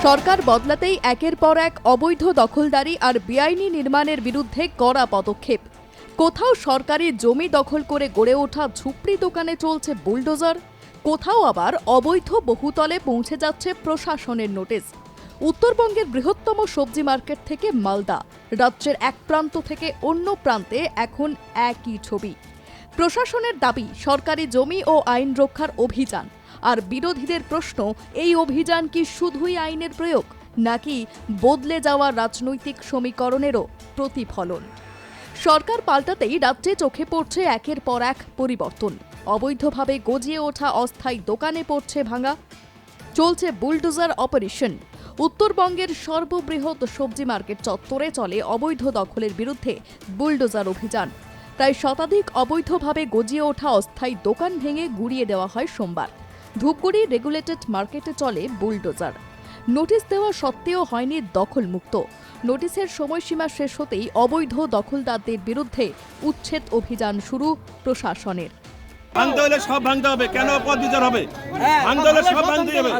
সরকার বদলাতেই একের পর এক অবৈধ দখলদারি আর বেআইনি নির্মাণের বিরুদ্ধে কড়া পদক্ষেপ। কোথাও সরকারি জমি দখল করে গড়ে ওঠা ঝুপড়ি দোকানে চলছে বুলডোজার, কোথাও আবার অবৈধ বহুতলে পৌঁছে যাচ্ছে প্রশাসনের নোটিশ। উত্তরবঙ্গের বৃহত্তম সবজি মার্কেট থেকে মালদা, রাজ্যের এক প্রান্ত থেকে অন্য প্রান্তে এখন একই ছবি। প্রশাসনের দাবি সরকারি জমি ও আইন রক্ষার অভিযান, আর বিরোধীদের প্রশ্ন এই অভিযান কি শুধুই আইনের প্রয়োগ নাকি বদলে যাওয়া রাজনৈতিক সমীকরণেরও প্রতিফলন। সরকার পাল্টাতেই রাজ্যে চোখে পড়ছে একের পর এক পরিবর্তন। অবৈধভাবে গজিয়ে ওঠা অস্থায়ী দোকানে পড়ছে ভাঙা, চলছে বুলডোজার অপারেশন। উত্তরবঙ্গের সর্ববৃহৎ সবজি মার্কেট চত্বরে চলে অবৈধ দখলের বিরুদ্ধে বুলডোজার অভিযান। প্রায় শতাধিক অবৈধভাবে গজিয়ে ওঠা অস্থায়ী দোকান ভেঙে গুড়িয়ে দেওয়া হয় সোমবার। ধূপগুড়ি রেগুলেটেড মার্কেটে চলে বুলডোজার। নোটিশ দেওয়া সত্ত্বেও হয়নি দখলমুক্ত। নোটিশের সময়সীমা শেষ হতেই অবৈধ দখলদারদের বিরুদ্ধে উচ্ছেদ অভিযান শুরু প্রশাসনের। ভাঙতে হলে সব ভাঙতে হবে, কেন পদ বিচার হবে? ভাঙতে হলে সব ভাঙতে হবে।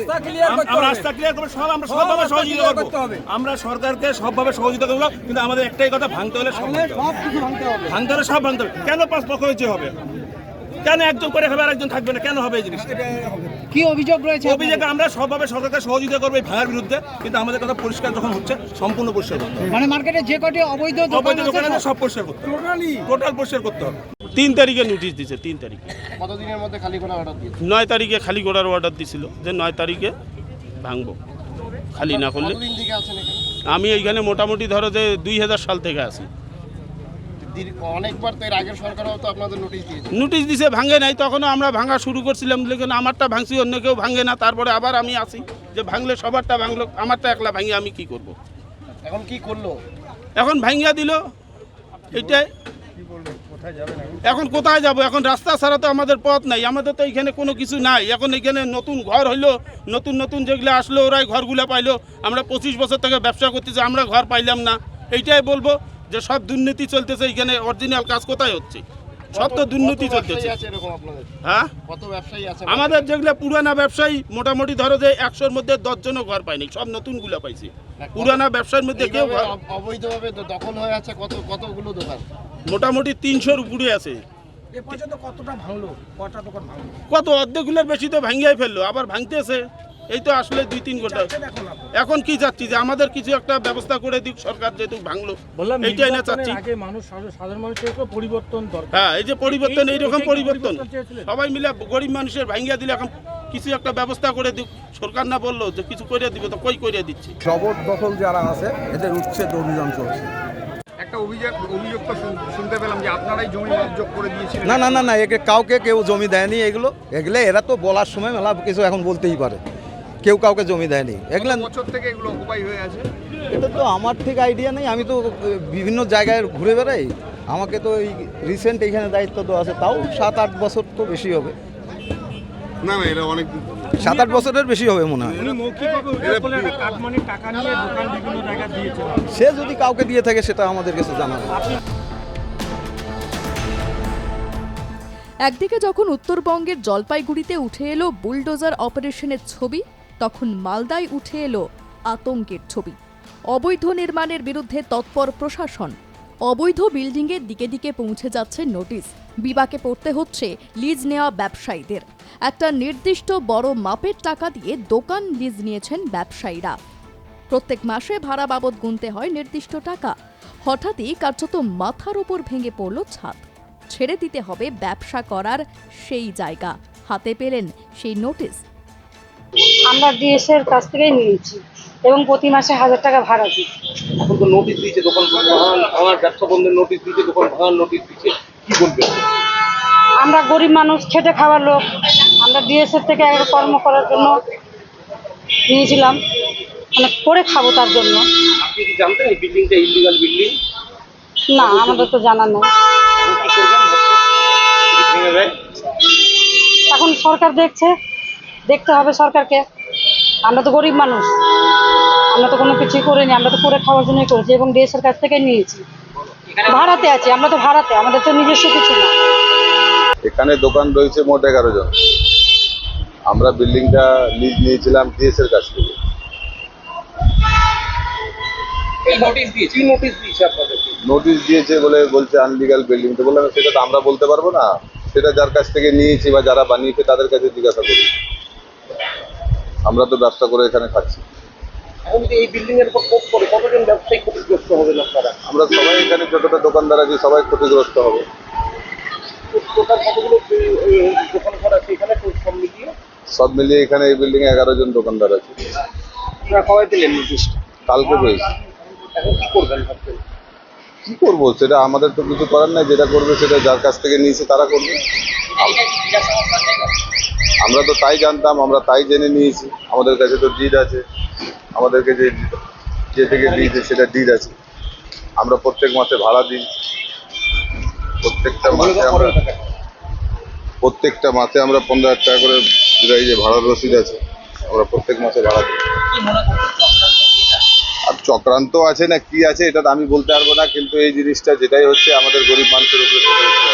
আমরা রাস্তা ক্লিয়ার করবো, আমরা সবভাবে সহযোগিতা করবো। আমরা সরকারকে সবভাবে সহযোগিতা করবো, কিন্তু আমাদের একটাই কথা, ভাঙতে হলে সব ভাঙতে হলে সব ভাঙতে হবে। কেন পাঁচ পক্ষ হয়েছে হবে? কেন একজন করে হবে আর একজন থাকবে না? কেন হবে এই জিনিসটা? কি অভিযোগ রয়েছে? অভিযোগ আমরা সবভাবে সরকারকে সহযোগিতা করবো এই ভাঙার বিরুদ্ধে, কিন্তু আমাদের কথা পরিষ্কার যখন হচ্ছে সম্পূর্ণ পরিষ্কার করতে হবে। মানে মার্কেটে যে কটি অবৈধ দোকান আছে সব পরিষ্কার করতে হবে, টোটাল পরিষ্কার করতে হবে। 3 তারিখে নোটিশ দিয়েছে। 3 তারিখে কতদিনের মধ্যে খালি করার অর্ডার দিয়েছে? 9 তারিখে খালি করার অর্ডার দিছিল যে 9 তারিখে ভাঙবো, খালি না করলে। কতদিন থেকে আছেন এখানে? আমি এইখানে মোটামুটি ধরো যে 2000 সাল থেকে আছি। অনেকবার তো এর আগের সরকারও তো আপনাদের নোটিশ দিয়েছে। নোটিশ দিছে, ভাঙে নাই। তখনও আমরা ভাঙা শুরু করছিলাম, লেকিন আমারটা ভাঙছি, অন্য কেউ ভাঙে না। তারপরে আবার আমি আসি যে ভাঙলে সবারটা ভাঙলো, আমারটা একলা ভাঙে আমি কি করব? এখন কি করলো? এখন ভাঙিয়া দিল, এইটাই। এখন কোথায় যাব? এখন রাস্তা ছাড়া তো আমাদের পথ নাই, আমাদের তো এখানে কোনো কিছু নাই। এখন এখানে নতুন ঘর হইলো, নতুন নতুন যেগুলো আসলো ওরাই ঘরগুলো পাইলো। আমরা 25 বছর থেকে ব্যবসা করতেছি, আমরা ঘর পাইলাম না। এইটাই বলবো যে সব দুর্নীতি চলতেছে এখানে, অরিজিনাল কাজ কোথায় হচ্ছে? সব তো দুর্নীতি চলতেছে। হ্যাঁ, কত ব্যবসায়ী আছে আমাদের যেগুলো পুরানা ব্যবসায়ী মোটামুটি ধরো যে 100-র মধ্যে 10 জনও ঘর পায়নি, সব নতুনগুলো পাইছি। পুরানা ব্যবসার মধ্যে কেউ অবৈধভাবে দখল হয়ে আছে কতগুলো দোকান? মোটামুটি 300-র উপরে আছে। এ পর্যন্ত কতটা ভাঙলো? কটা দোকান ভাঙলো? কত অর্ধেকগুলোর বেশি তো ভাঙিয়াই ফেললো, আবার ভাঙতেছে। এই তো আসলে 2-3 ঘন্টা। এখন কি চাচ্ছি যে আমাদের কিছু একটা ব্যবস্থা করে দিক সরকার, যেহেতু ভাঙলো। এইটাই না চাচ্ছি। সাধারণ মানুষের পরিবর্তন দরকার। হ্যাঁ, এই যে পরিবর্তন, এইরকম পরিবর্তন সবাই মিলে গরিব মানুষের ভাঙিয়া দিলে এখন কিছু একটা ব্যবস্থা করে দিক সরকার। না বললো যে কিছু করে দিবে, তো কই করে দিচ্ছে। জবরদখল যারা আছে এদের উচ্ছেদ অভিযান চলছে। একটা অভিযোগ তো শুনতে পেলাম যে আপনারাই জমি যোগ করে দিয়েছিলেন। না না না না, একে কাউকে কেউ জমি দেয়নি। এগুলো এরা তো বলার সময় মেলা কিছু এখন বলতেই পারে, কেউ কাউকে জমি দেয়নি। এগুলো বছর থেকে এগুলো অকুপাই হয়ে আছে। এটা তো আমার ঠিক আইডিয়া নেই, আমি তো বিভিন্ন জায়গায় ঘুরে বেড়াই। আমাকে তো এই রিসেন্ট এইখানে দায়িত্ব দেওয়া আছে, তাও 7-8 বছর তো বেশি হবে। না না, এটা অনেক 7-8 বছরের বেশি হবে মনে হয়। সে যদি কাউকে দিয়ে থাকে সেটা আমাদের কাছে জানা নেই। একদিকে যখন উত্তরবঙ্গের জলপাইগুড়িতে উঠে এলো বুলডোজার অপারেশনের ছবি, তখন মালদায় উঠে এলো আতঙ্কের ছবি। অবৈধ নির্মাণের বিরুদ্ধে তৎপর প্রশাসন। অবৈধ বিল্ডিংয়ের দিকে দিকে পৌঁছে যাচ্ছে নোটিশ। বিপাকে পড়তে হচ্ছে লিজ নেওয়া ব্যবসায়ীদের। একটা নির্দিষ্ট বড় মাপের টাকা দিয়ে দোকান লিজ নিয়েছেন ব্যবসায়ীরা। প্রত্যেক মাসে ভাড়া বাবদ গুনতে হয় নির্দিষ্ট টাকা। হঠাৎই কার্যত মাথার উপর ভেঙে পড়ল ছাদ। ছেড়ে দিতে হবে ব্যবসা করার সেই জায়গা। হাতে পেলেন সেই নোটিশ। আমরা ডিএস এর কাছ থেকেই নিয়েছি এবং প্রতি মাসে 1000 টাকা ভাড়া দিই। এখন তো নোটিশ দিয়েছে, দোকান ভাঙার ব্যবসা বন্ধের নোটিশ দিয়েছে, দোকান ভাঙার নোটিশ দিয়েছে, কি বলবেন? আমরা গরিব মানুষ, খেটে খাওয়ার লোক। আমরা ডিএস এর থেকে একটা কর্ম করার জন্য নিয়েছিলাম, মানে করে খাবো তার জন্য। আপনি কি জানতেন এই বিল্ডিংটা ইলিগাল বিল্ডিং? না, আমাদের তো জানা নেই। এখন সরকার দেখছে, দেখতে হবে সরকারকে। আমরা তো গরিব মানুষ, আমরা তো কোনো কিছুই করিনি, আমরা তো করে খাওয়ার জন্যই করেছি এবং ডিএস এর কাছ থেকে নিয়েছি। ভাড়াতে আছি, আমরা তো ভাড়াতে, আমাদের তো নিজস্ব কিছু না। এখানে দোকান রয়েছে মোট 11 জন। আমরা বিল্ডিংটা লিজ নিয়েছিলাম ডিএস এর কাছ থেকে। এই নোটিশ দিয়েছে, কি নোটিশ দিয়েছে আপনাদেরকে? নোটিশ দিয়েছে বলে বলছে আনলিগাল বিল্ডিং, তো বললাম সেটা তো আমরা বলতে পারবো না, সেটা যার কাছ থেকে নিয়েছি বা যারা বানিয়েছে তাদের কাছে জিজ্ঞাসা করি। আমরা তো ব্যবসা করে এখানে খাচ্ছি। এখন যদি এই বিল্ডিং এর উপর কোপ করে কতজন ব্যবসায়ী ক্ষতিগ্রস্ত হবেন আপনারা? আমরা সবাই এখানে ছোট দোকানদার আছি, সবাই ক্ষতিগ্রস্ত হবে। টোটাল কতগুলো দোকান ঘর আছে এখানে সব মিলিয়ে? সব মিলিয়ে এখানে এই বিল্ডিং এ 11 জন দোকানদার আছে। আপনারা কবে দিলেন নোটিশটা? কালকে পেয়েছি। এখন কি করবেন ভাবছেন? কি করবো, সেটা আমাদের তো কিছু করার নাই, যেটা করবে সেটা যার কাছ থেকে নিয়েছে তারা করবে। আমরা তো তাই জানতাম, আমরা তাই জেনে নিয়েছি। আমাদের কাছে তো ডিড আছে, আমাদেরকে যে থেকে দিয়েছে সেটা ডিড আছে। আমরা প্রত্যেক মাসে ভাড়া দিই, প্রত্যেকটা মাসে আমরা 15,000 টাকা করে যে ভাড়ার রসিদ আছে, আমরা প্রত্যেক মাসে ভাড়া দিই। আর চক্রান্ত আছে না কি আছে এটা তো আমি বলতে পারবো না, কিন্তু এই জিনিসটা যেটাই হচ্ছে আমাদের গরিব মানুষের উপরে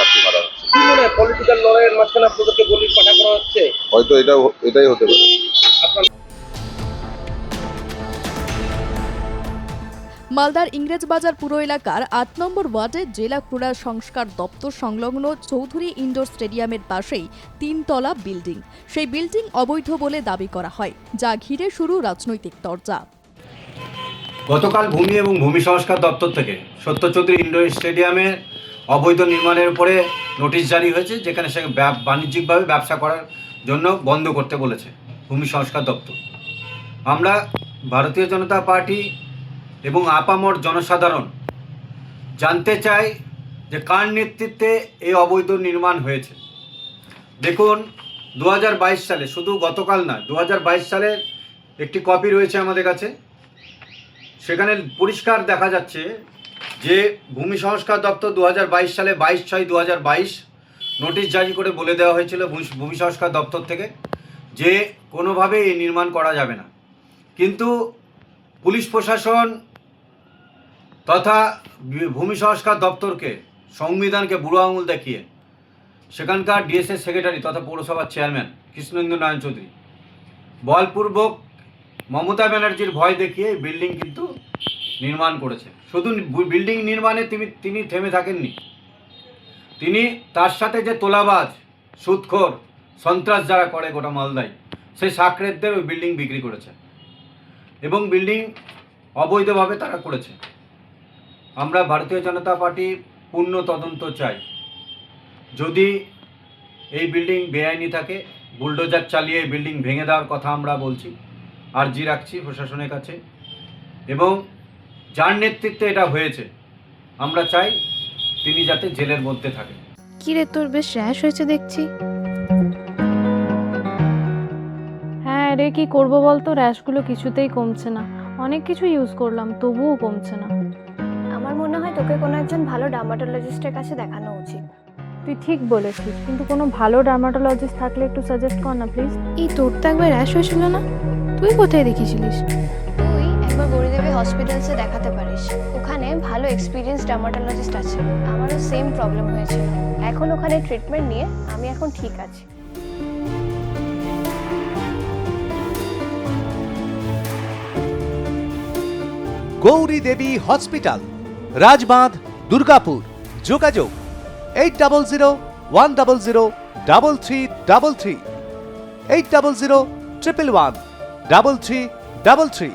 রাখি মারা হচ্ছে। কি মনে হয় পলিটিক্যাল লড়াইয়ের মাঝখানে আপনাদেরকে গলির পাঠা করা হচ্ছে? হয়তো এটাই হতে পারে। মালদার ইংরেজবাজার পুর এলাকার ৮ নম্বর ওয়ার্ডে জেলা ক্রীড়া সংস্কার দপ্তর সংলগ্ন চৌধুরী ইনডোর স্টেডিয়ামের পাশেই ৩ তলা বিল্ডিং। সেই বিল্ডিং অবৈধ বলে দাবি করা হয়, যা ঘিরে শুরু রাজনৈতিক তরজা। গতকাল ভূমি এবং ভূমি সংস্কার দপ্তর থেকে সত্য চৌধুরী ইনডোর স্টেডিয়ামে অবৈধ নির্মাণের উপরে নোটিশ জারি হয়েছে, যেখানে সে বাণিজ্যিকভাবে ব্যবসা করার জন্য বন্ধ করতে বলেছে ভূমি সংস্কার দপ্তর। আমরা ভারতীয় জনতা পার্টি এবং আপামর জনসাধারণ জানতে চাই যে কার নেতৃত্বে এই অবৈধ নির্মাণ হয়েছে। দেখুন, 2022 সালে, শুধু গতকাল না, 2022 সালের একটি কপি রয়েছে আমাদের কাছে। সেখানে পরিষ্কার দেখা যাচ্ছে যে ভূমি সংস্কার দপ্তর 2022 সালে 22/6/2022 নোটিশ জারি করে বলে দেওয়া হয়েছিল ভূমি সংস্কার দপ্তর থেকে যে কোনোভাবে এই নির্মাণ করা যাবে না। কিন্তু পুলিশ প্রশাসন তথা ভূমি সংস্কার দপ্তরকে, সংবিধানকে বুড়ো আঙুল দেখিয়ে সেখানকার ডিএসএস সেক্রেটারি তথা পৌরসভার চেয়ারম্যান কৃষ্ণেন্দু নারায়ণ চৌধুরী বলপূর্বক মমতা ব্যানার্জির ভয় দেখিয়ে বিল্ডিং কিন্তু নির্মাণ করেছে। শুধু বিল্ডিং নির্মাণে তিনি থেমে থাকেননি, তিনি তার সাথে যে তোলাবাজ, সুদখোর, সন্ত্রাস যারা করে গোটা মালদায়, সেই সাকরেতদের ওই বিল্ডিং বিক্রি করেছে এবং বিল্ডিং অবৈধভাবে তারা করেছে। আমরা ভারতীয় জনতা পার্টি পূর্ণ তদন্ত চাই। যদি এই বিল্ডিং বেআইনি থাকে, বুলডোজার চালিয়ে এই বিল্ডিং ভেঙে দেওয়ার কথা আমরা বলছি, আর্জি রাখছি প্রশাসনের কাছে। এবং যার নেতৃত্বে এটা হয়েছে আমরা চাই তিনি যাতে জেলের মধ্যে থাকেন। কি রে, তোর বেশ র্যাশ হয়েছে দেখছি। হ্যাঁ রে, কি করব বলতো, র্যাশগুলো কিছুতেই কমছে না। অনেক কিছু ইউজ করলাম, তবুও কমছে না। আমার মনে হয় তোকে কোনো একজন ভালো ডার্মাটোলজিস্টের কাছে দেখানো উচিত। তুই ঠিক বলেছিস, কিন্তু কোনো ভালো ডার্মাটোলজিস্ট থাকলে একটু সাজেস্ট কর না প্লিজ। এই তোর তো একবার র্যাশ হয়েছিল না, তুই কোথায় দেখিয়েছিলিস? তুই একবার গৌরীদেবী হসপিটালসে দেখাতে পারিস, ওখানে ভালো এক্সপিরিয়েন্স ডার্মাটোলজিস্ট আছে। আমারও সেম প্রবলেম হয়েছিল, এখন ওখানে ট্রিটমেন্ট নিয়ে আমি এখন ঠিক আছি। গৌরী দেবী হসপিটাল, রাজবাঁধ, দুর্গাপুর। যোগাযোগ 8001003333, 8001113333।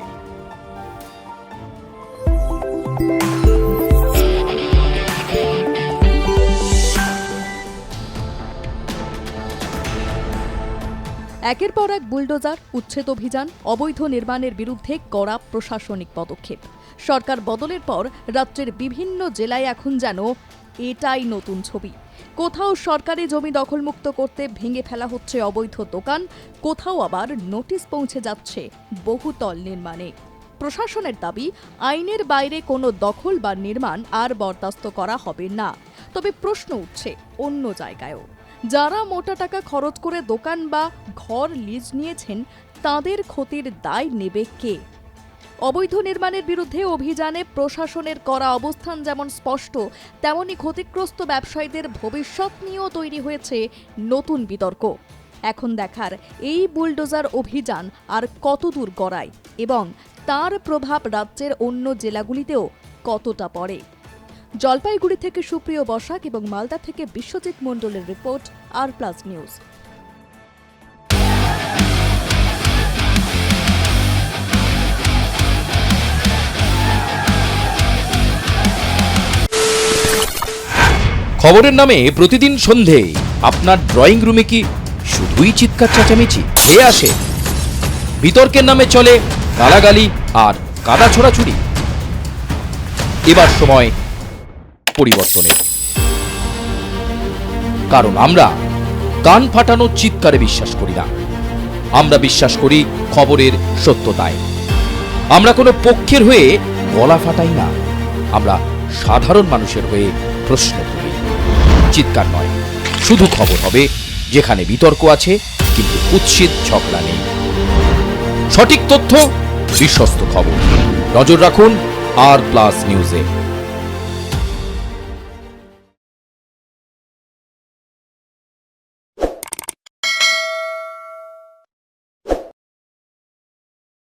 একের পর এক বুলডোজার, উচ্ছেদ অভিযান, অবৈধ নির্মাণের বিরুদ্ধে কড়া প্রশাসনিক পদক্ষেপ। সরকার বদলের পর রাজ্যের বিভিন্ন জেলায় এখন যেন এটাই নতুন ছবি। কোথাও সরকারি জমি দখলমুক্ত করতে ভেঙে ফেলা হচ্ছে অবৈধ দোকান, কোথাও আবার নোটিশ পৌঁছে যাচ্ছে বহুতল নির্মাণে। প্রশাসনের দাবি, আইনের বাইরে কোনো দখল বা নির্মাণ আর বরদাস্ত করা হবে না। তবে প্রশ্ন উঠছে অন্য জায়গায়ও। যারা মোটা টাকা খরচ করে দোকান বা ঘর লিজ নিয়েছেন, তাদের ক্ষতির দায় নেবে কে? অবৈধ নির্মাণের বিরুদ্ধে অভিযানে প্রশাসনের করা অবস্থান যেমন স্পষ্ট, তেমনি ক্ষতিগ্রস্ত ব্যবসায়ীদের ভবিষ্যৎ নিয়েও তৈরি হয়েছে নতুন বিতর্ক। এখন দেখার এই বুলডোজার অভিযান আর কতদূর গড়ায় এবং তার প্রভাব রাজ্যের অন্য জেলাগুলিতেও কতটা পড়ে। জলপাইগুড়ি থেকে সুপ্রিয় বসাক এবং মালদা থেকে বিশ্বজিৎ মণ্ডলের রিপোর্ট আর+ নিউজ। খবরের নামে প্রতিদিন সন্ধে আপনার ড্রয়িং রুমে কি শুধুই চিৎকার চেঁচামেচি হে আসে? বিতর্কের নামে চলে গালাগালি আর কাদা ছোড়াছুড়ি। এবার সময় পরিবর্তনের, কারণ আমরা কান ফাটানো চিৎকারে বিশ্বাস করি না। আমরা বিশ্বাস করি খবরের সত্যতায়। আমরা কোনো পক্ষের হয়ে গলা ফাটাই না, আমরা সাধারণ মানুষের হয়ে প্রশ্ন করি। চিৎকার নয়, শুধু খবর হবে যেখানে বিতর্ক আছে কিন্তু কুৎসিত ঝগড়া নেই। সঠিক তথ্য, বিশ্বস্ত খবর। নজর রাখুন আর+ নিউজে।